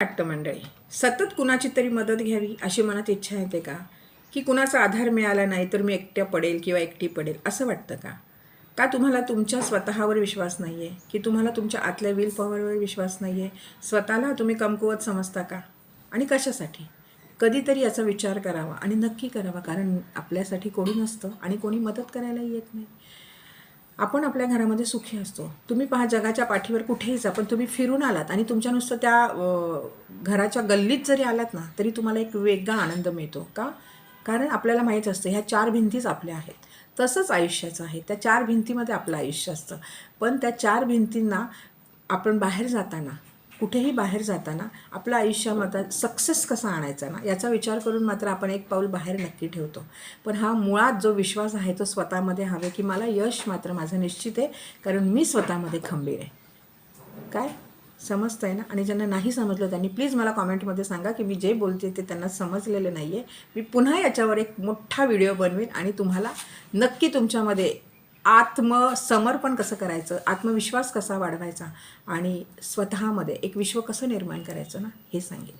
वाटतं मंडळी, सतत कुणाची तरी मदत घ्यावी अशी मनात इच्छा येते का? की कुणाचा आधार मिळाला नाही तर मी एकट्या पडेल किंवा एकटी पडेल असं वाटतं का? का तुम्हाला तुमच्या स्वतःवर विश्वास नाही आहे? की तुम्हाला तुमच्या आतल्या विल पॉवरवर विश्वास नाही आहे? स्वतःला तुम्ही कमकुवत समजता का? आणि कशासाठी? कधीतरी याचा विचार करावा आणि नक्की करावा, कारण आपल्यासाठी कोणी नसतं आणि कोणी मदत करायलाही येत नाही. आपण आपल्या घरामध्ये सुखी असतो. तुम्ही पहा, जगाच्या पाठीवर कुठेही जा, पण तुम्ही फिरून आलात आणि तुमच्या नुसतं त्या घराच्या गल्लीत जरी आलात ना, तरी तुम्हाला एक वेगळा आनंद मिळतो. का? कारण आपल्याला माहीत असतं ह्या 4 भिंतीच आपल्या आहेत. तसंच आयुष्याचं आहे. त्या 4 भिंतीमध्ये आपलं आयुष्य असतं. पण त्या 4 भिंतींना आपण बाहेर जाताना, कुठेही बाहेर जाताना आपल्या आयुष्यामध्ये सक्सेस कसा आणायचा ना, याचा विचार करून मात्र आपण एक पाऊल बाहेर नक्की ठेवतो. पण हा मुळात जो विश्वास आहे तो स्वतःमध्ये हवे, की मला यश मात्र माझं निश्चित आहे, कारण मी स्वतःमध्ये खंबीर आहे. काय समजतं आहे ना? आणि ज्यांना नाही समजलं त्यांनी प्लीज मला कॉमेंटमध्ये सांगा, की मी जे बोलते ते त्यांना समजलेलं नाही आहे. मी पुन्हा याच्यावर एक मोठा व्हिडिओ बनवीन आणि तुम्हाला नक्की तुमच्यामध्ये आत्मसमर्पण कसं करायचं, आत्मविश्वास कसा वाढवायचा आणि स्वतःमध्ये एक विश्व कसं निर्माण करायचं ना, हे सांगेन.